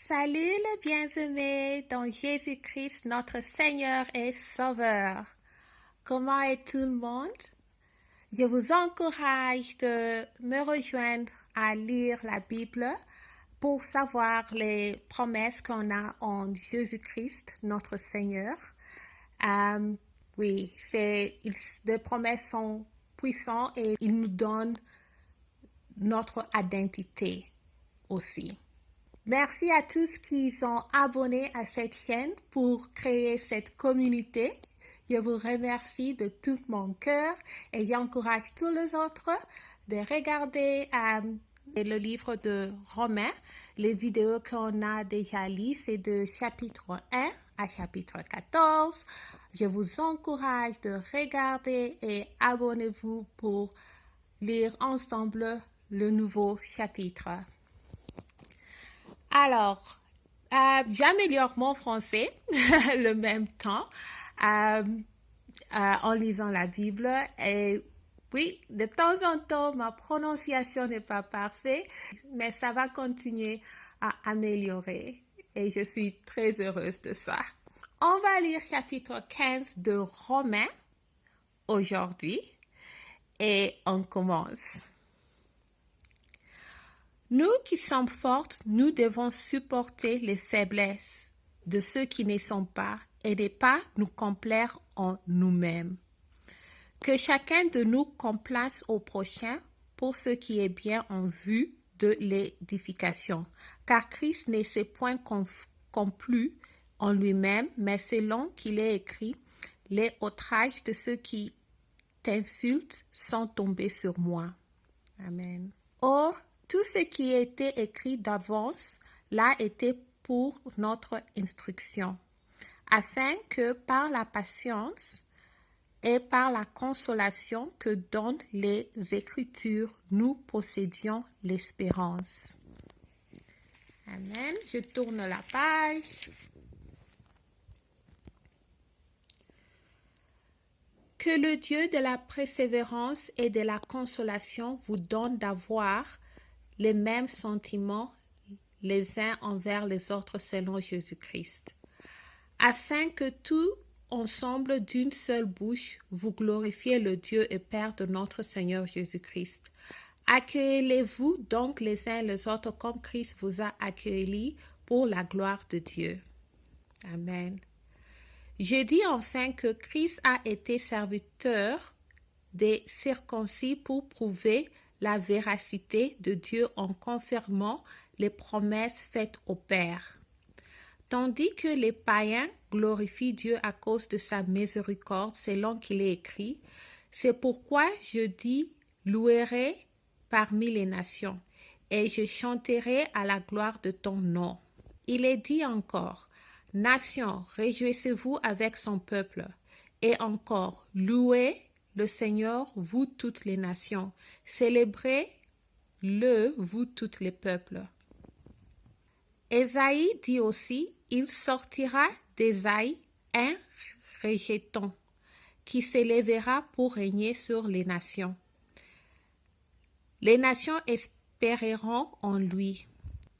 Salut les bien-aimés dans Jésus-Christ, notre Seigneur et Sauveur. Comment est tout le monde? Je vous encourage de me rejoindre à lire la Bible pour savoir les promesses qu'on a en Jésus-Christ, notre Seigneur. Oui, les promesses sont puissantes et ils nous donnent notre identité aussi. Merci à tous qui sont abonnés à cette chaîne pour créer cette communauté. Je vous remercie de tout mon cœur et j'encourage tous les autres de regarder le livre de Romains. Les vidéos qu'on a déjà lues, c'est de chapitre 1 à chapitre 14. Je vous encourage de regarder et abonnez-vous pour lire ensemble le nouveau chapitre. Alors, j'améliore mon français le même temps en lisant la Bible. Et oui, de temps en temps, ma prononciation n'est pas parfaite, mais ça va continuer à améliorer. Et je suis très heureuse de ça. On va lire chapitre 15 de Romains aujourd'hui. Et on commence. Nous qui sommes fortes, nous devons supporter les faiblesses de ceux qui ne sont pas et ne pas nous complaire en nous-mêmes. Que chacun de nous complace au prochain pour ce qui est bien en vue de l'édification, car Christ ne s'est point complu en lui-même, mais selon qu'il est écrit, les outrages de ceux qui t'insultent sont tombés sur moi. Amen. Or, tout ce qui a été écrit d'avance l'a été pour notre instruction, afin que par la patience et par la consolation que donnent les Écritures, nous possédions l'espérance. Amen. Je tourne la page. Que le Dieu de la persévérance et de la consolation vous donne d'avoir les mêmes sentiments les uns envers les autres selon Jésus-Christ, afin que tout ensemble d'une seule bouche vous glorifiez le Dieu et Père de notre Seigneur Jésus-Christ. Accueillez-vous donc les uns les autres comme Christ vous a accueillis pour la gloire de Dieu. Amen. Je dis enfin que Christ a été serviteur des circoncis pour prouver la véracité de Dieu en confirmant les promesses faites au Père. Tandis que les païens glorifient Dieu à cause de sa miséricorde, selon qu'il est écrit, c'est pourquoi je dis, louerai parmi les nations, et je chanterai à la gloire de ton nom. Il est dit encore, nations, réjouissez-vous avec son peuple, et encore, louez le Seigneur, vous toutes les nations, célébrez-le, vous toutes les peuples. Ésaïe dit aussi, il sortira d'Ésaïe un rejeton qui s'élèvera pour régner sur les nations. Les nations espéreront en lui.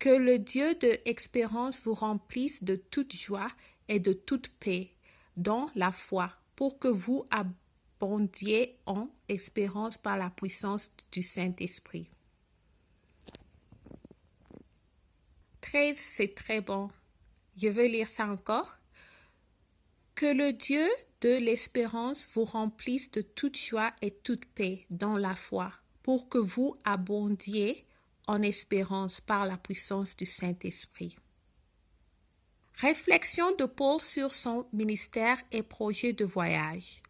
Que le Dieu de l'espérance vous remplisse de toute joie et de toute paix dans la foi, pour que vous abondiez en espérance par la puissance du Saint-Esprit. 13, c'est très bon. Je veux lire ça encore. Que le Dieu de l'espérance vous remplisse de toute joie et toute paix dans la foi, pour que vous abondiez en espérance par la puissance du Saint-Esprit. Réflexion de Paul sur son ministère et projet de voyage.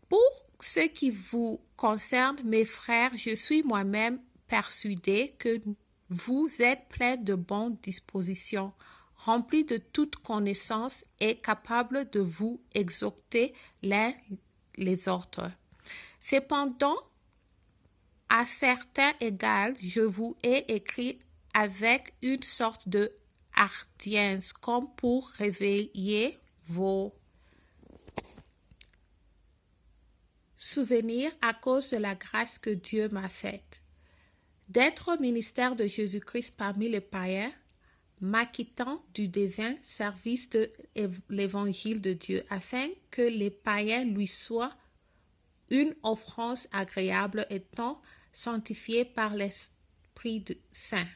Pour ce qui vous concerne, mes frères, je suis moi-même persuadé que vous êtes pleins de bonnes dispositions, remplis de toute connaissance et capables de vous exhorter l'un les autres. Cependant, à certains égards, je vous ai écrit avec une sorte de hardiesse, comme pour réveiller vos souvenirs à cause de la grâce que Dieu m'a faite. D'être au ministère de Jésus-Christ parmi les païens, m'acquittant du divin service de l'évangile de Dieu, afin que les païens lui soient une offrande agréable, étant sanctifiés par l'Esprit Saint.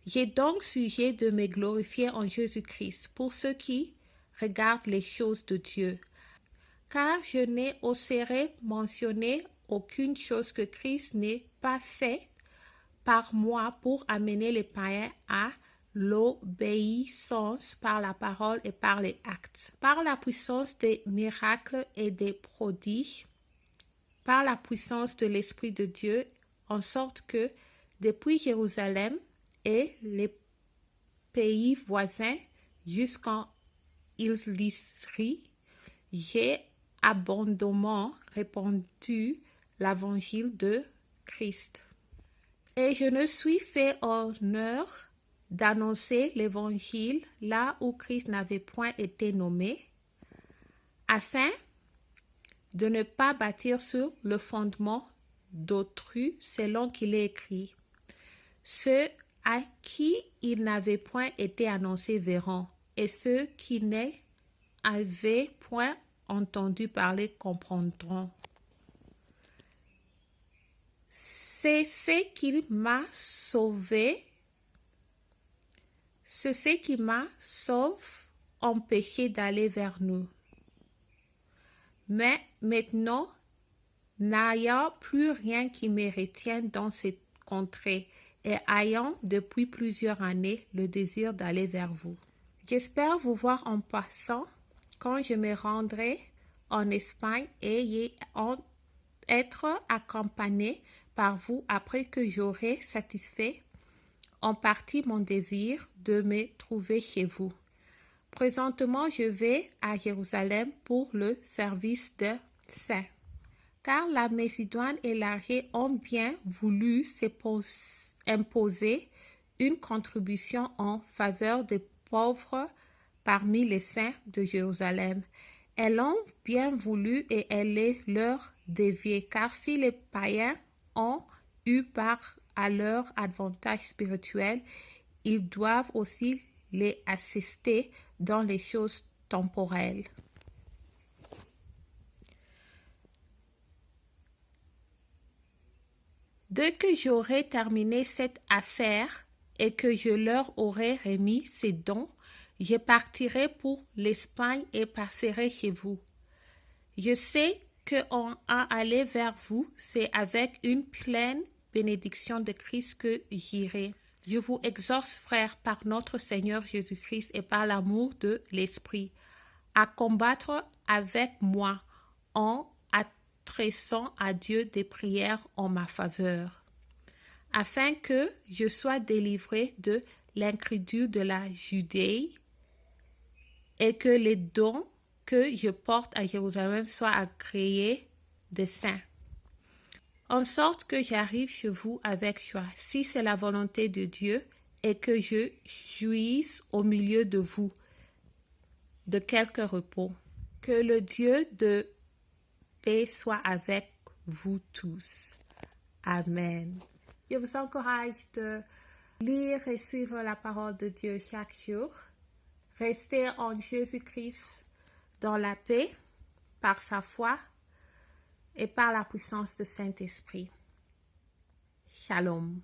J'ai donc sujet de me glorifier en Jésus-Christ pour ceux qui regardent les choses de Dieu, car je n'ai oserai mentionner aucune chose que Christ n'ait pas fait par moi pour amener les païens à l'obéissance par la parole et par les actes, par la puissance des miracles et des prodiges, par la puissance de l'Esprit de Dieu, en sorte que depuis Jérusalem et les pays voisins jusqu'en Illyrie, j'ai abondamment répandu l'évangile de Christ. Et je ne suis fait honneur d'annoncer l'évangile là où Christ n'avait point été nommé, afin de ne pas bâtir sur le fondement d'autrui, selon qu'il est écrit. Ceux à qui il n'avait point été annoncé verront, et ceux qui n'avaient point entendu parler comprendront. C'est ce qui m'a sauvé, c'est ce qui m'a empêché d'aller vers nous. Mais maintenant, n'ayant plus rien qui me retienne dans cette contrée et ayant depuis plusieurs années le désir d'aller vers vous. J'espère vous voir en passant quand je me rendrai en Espagne et être accompagné par vous après que j'aurai satisfait en partie mon désir de me trouver chez vous. Présentement, je vais à Jérusalem pour le service de saints, car la Macédoine et l'Argée ont bien voulu imposer une contribution en faveur des pauvres parmi les saints de Jérusalem. Elles l'ont bien voulu et elle les leur déviée, car si les païens ont eu part à leur avantage spirituel, ils doivent aussi les assister dans les choses temporelles. Dès que j'aurai terminé cette affaire et que je leur aurai remis ces dons, je partirai pour l'Espagne et passerai chez vous. Je sais qu'en aller vers vous, c'est avec une pleine bénédiction de Christ que j'irai. Je vous exhorte, frères, par notre Seigneur Jésus-Christ et par l'amour de l'Esprit, à combattre avec moi en adressant à Dieu des prières en ma faveur, afin que je sois délivré de l'incrédule de la Judée et que les dons que je porte à Jérusalem soient agréés des saints, en sorte que j'arrive chez vous avec joie, si c'est la volonté de Dieu, et que je jouisse au milieu de vous de quelque repos. Que le Dieu de paix soit avec vous tous. Amen. Je vous encourage de lire et suivre la parole de Dieu chaque jour. Restez en Jésus-Christ dans la paix par sa foi et par la puissance du Saint-Esprit. Shalom.